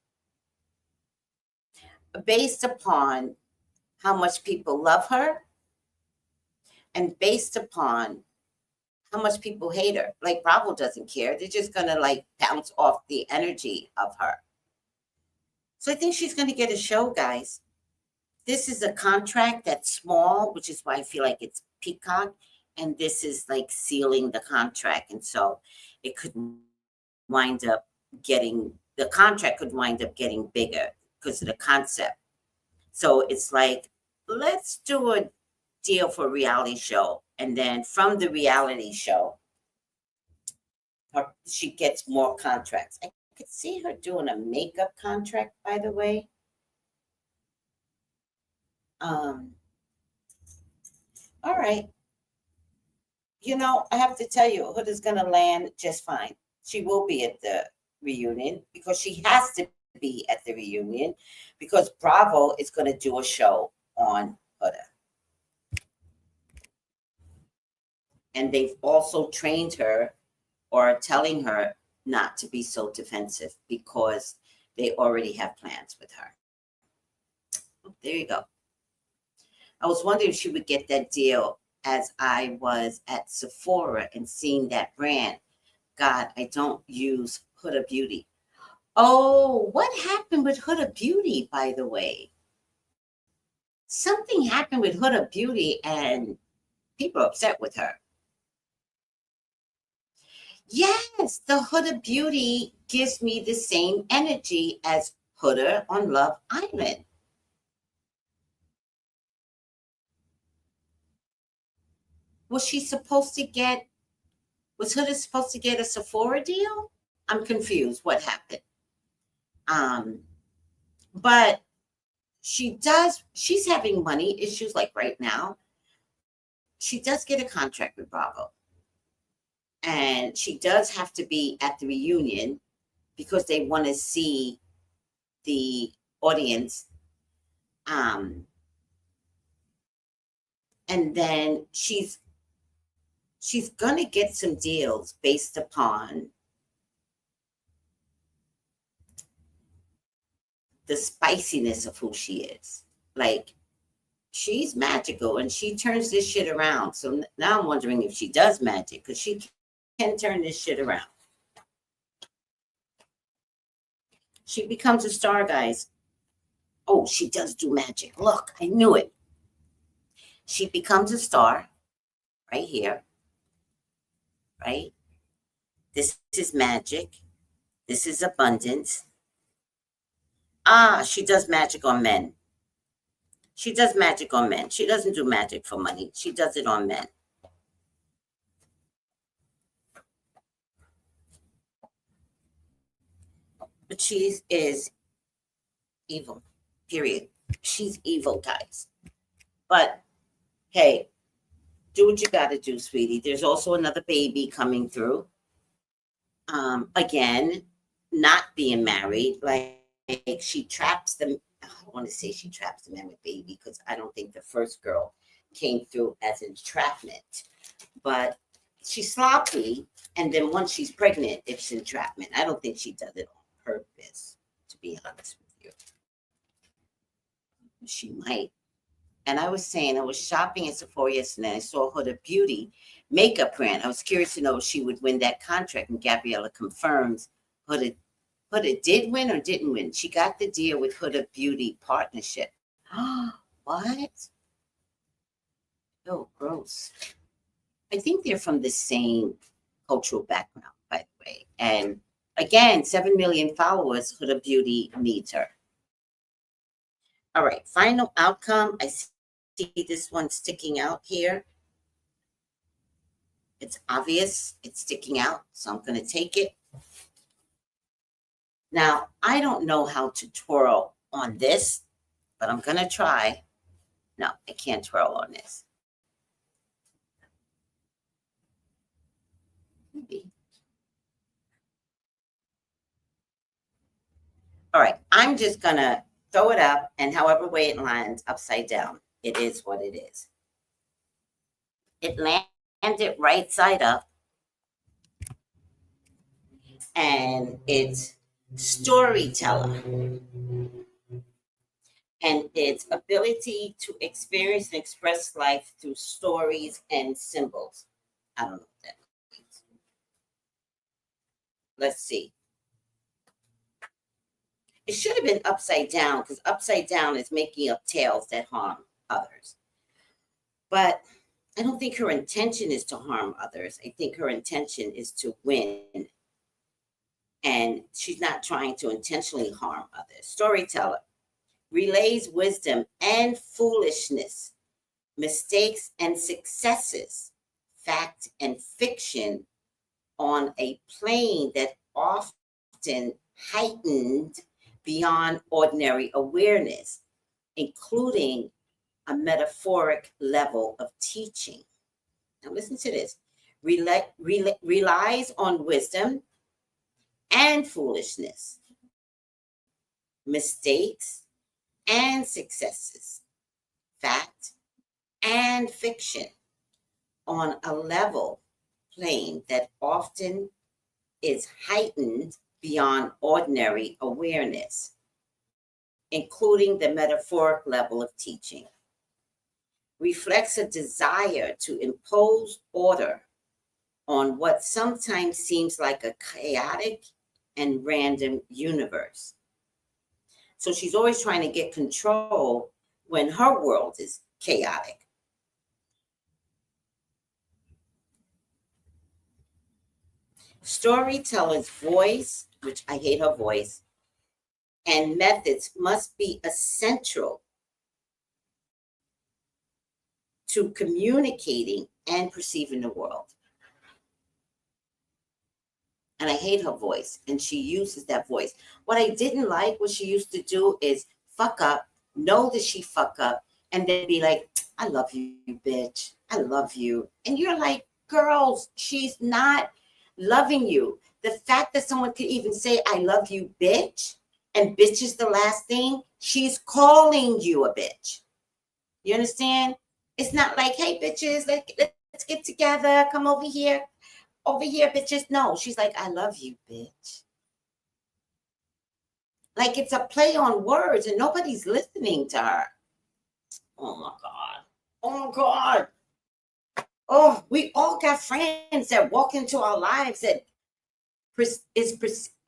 based upon how much people love her and based upon how much people hate her. Like Bravo doesn't care. They're just going to like bounce off the energy of her. So I think she's going to get a show, guys. This is a contract that's small, which is why I feel like it's Peacock. And this is like sealing the contract. And so it could wind up the contract could wind up getting bigger because of the concept. So it's like, let's do a deal for a reality show. And then from the reality show, she gets more contracts. I could see her doing a makeup contract, by the way. All right. I have to tell you, Huda's going to land just fine. She will be at the reunion because she has to be at the reunion because Bravo is going to do a show on Huda. And they've also trained her or are telling her not to be so defensive because they already have plans with her. There you go. I was wondering if she would get that deal as I was at Sephora and seeing that brand. God, I don't use Huda Beauty. Oh, what happened with Huda Beauty, by the way? Something happened with Huda Beauty and people are upset with her. Yes, the Huda Beauty gives me the same energy as Huda on Love Island. Was Huda supposed to get a Sephora deal? I'm confused what happened. But she's having money issues like right now. She does get a contract with Bravo. And she does have to be at the reunion because they want to see the audience. And then she's gonna get some deals based upon the spiciness of who she is. Like, she's magical and she turns this shit around. So now I'm wondering if she does magic, because she can turn this shit around. She becomes a star, guys. Oh, she does do magic. Look, I knew it. She becomes a star right here, right? This is magic. This is abundance. Ah, she does magic on men. She does magic on men. She doesn't do magic for money. She does it on men. But she is evil, period. She's evil, guys. But hey, do what you got to do, sweetie. There's also another baby coming through. Again, not being married. Like she traps them. I want to say she traps the man with baby, because I don't think the first girl came through as entrapment. But she's sloppy, and then once she's pregnant, it's entrapment. I don't think she does it on purpose, to be honest with you. She might. And I was saying, I was shopping at Sephora yesterday. I saw Huda Beauty makeup brand. I was curious to know if she would win that contract. And Gabriella confirms Huda did win or didn't win. She got the deal with Huda Beauty partnership. What? Oh, gross. I think they're from the same cultural background, by the way. And again, 7 million followers, Huda Beauty needs her. All right, final outcome. I see this one sticking out here. It's obvious it's sticking out, so I'm going to take it. Now, I don't know how to twirl on this, but I'm going to try. No, I can't twirl on this. Maybe. All right, I'm just going to throw it up, and however way it lands upside down, it is what it is. It landed right side up, and it's storyteller. And its ability to experience and express life through stories and symbols. I don't know what that means. Let's see. It should have been upside down, because upside down is making up tales that harm others. But I don't think her intention is to harm others. I think her intention is to win. And she's not trying to intentionally harm others. Storyteller relays wisdom and foolishness, mistakes and successes, fact and fiction on a plane that often heightened beyond ordinary awareness, including a metaphoric level of teaching. Now listen to this. Relies on wisdom and foolishness, mistakes and successes, fact and fiction on a level plane that often is heightened beyond ordinary awareness, including the metaphoric level of teaching. Reflects a desire to impose order on what sometimes seems like a chaotic and random universe. So she's always trying to get control when her world is chaotic. Storyteller's voice, which I hate her voice, and methods must be essential to communicating and perceiving the world. And I hate her voice, and she uses that voice. What I didn't like, what she used to do is fuck up, know that she fuck up, and then be like, I love you, bitch. I love you. And you're like, girls, she's not loving you. The fact that someone could even say, I love you, bitch, and bitch is the last thing, she's calling you a bitch. You understand? It's not like, hey, bitches, let's get together. Come over here. Over here, bitches. No, she's like, I love you, bitch. Like it's a play on words and nobody's listening to her. Oh my God. Oh my God. Oh, we all got friends that walk into our lives that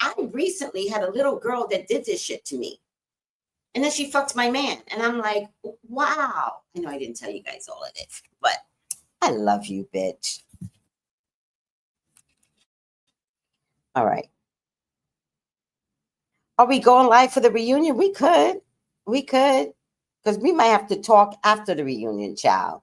I recently had a little girl that did this shit to me. And then she fucked my man. And I'm like, wow. I know I didn't tell you guys all of this, but I love you, bitch. All right. Are we going live for the reunion? We could. Because we might have to talk after the reunion, child.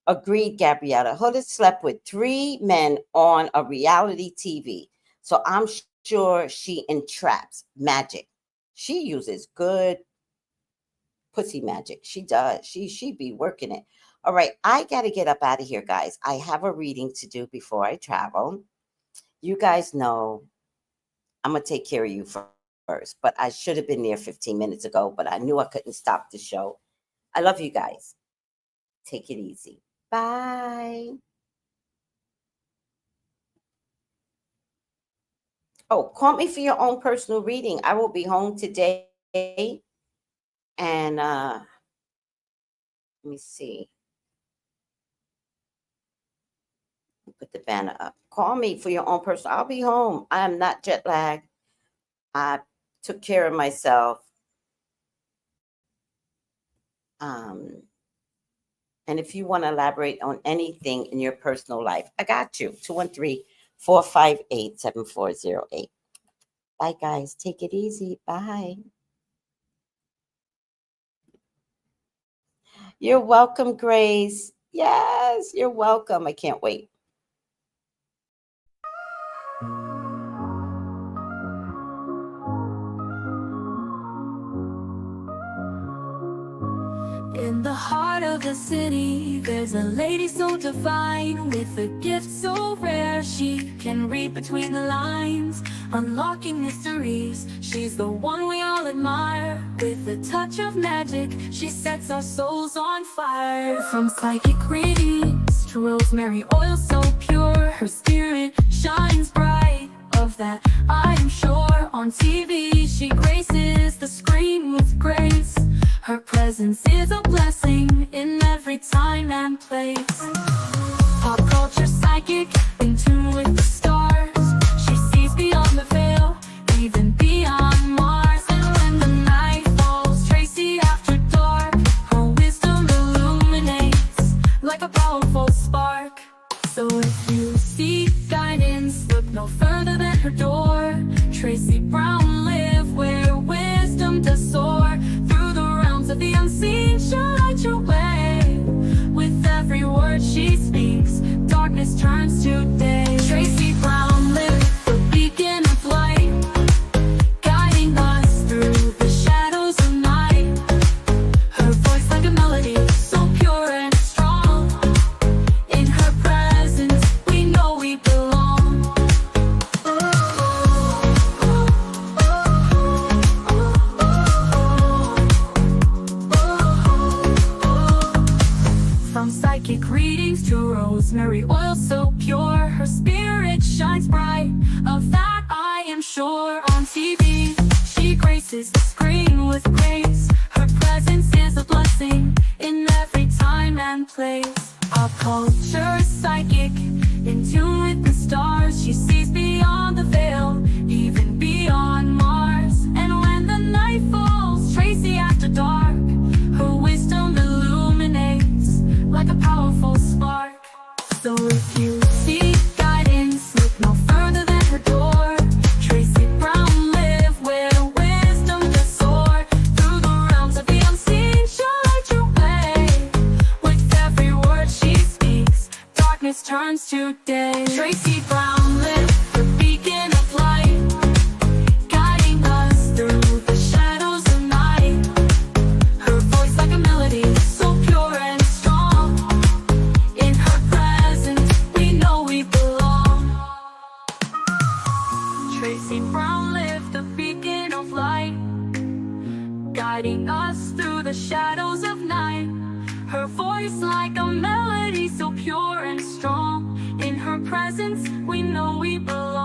Agreed, Gabriella. Huda slept with 3 men on a reality TV. So I'm sure she entraps magic. She uses good pussy magic. She does. She be working it. All right. I got to get up out of here, guys. I have a reading to do before I travel. You guys know I'm going to take care of you first. But I should have been there 15 minutes ago. But I knew I couldn't stop the show. I love you guys. Take it easy. Bye. Oh, call me for your own personal reading. I will be home today. And let me see. Put the banner up. Call me for your own personal. I'll be home. I am not jet lagged. I took care of myself. And if you want to elaborate on anything in your personal life, I got you. 213-458-7408. Bye, guys. Take it easy. Bye. You're welcome, Grace. Yes, you're welcome. I can't wait. In the heart of the city, there's a lady so divine, with a gift so rare she can read between the lines, unlocking mysteries. She's the one we all admire. With a touch of magic, she sets our souls on fire. From psychic readings to rosemary oil so pure, her spirit shines bright. Of that I am sure. On TV she graces the screen with grace. Her presence is a blessing in every time and place. Pop culture psychic, in tune with the stars. She sees beyond the veil, even beyond Mars. And when the night falls, Tracy after dark, her wisdom illuminates like a powerful spark. So if you seek guidance, look no further than her door. Tracy Brown live where wisdom does soar. Through the realms of the unseen, she'll light your way. With every word she speaks, darkness turns to day. Tracy Brown live, the beacon of light, guiding us through the shadows of night. Her voice like a melody, so pure and strong. In her presence, we know we belong. From psychic readings to rosemary oil so pure, her spirit shines bright. Of that I am sure. On TV, she graces the screen with grace. Her presence is a blessing in every time and place. Pop culture psychic, in tune with the stars. She sees beyond the veil, even beyond Mars. And when the night falls, Tracy after dark, her wisdom illuminates like a powerful spark. So if you seek guidance, look no further than her door. Tracy Brown live where wisdom does soar. Through the realms of the unseen, she'll light your way. With every word she speaks, darkness turns to day. Tracy Brown live, the beacon of light, guiding us through the shadows of night. Her voice like a melody, so pure and strong. In her presence, we know guiding us through the shadows of night. Her voice like a melody so pure and strong. In her presence, we know we belong.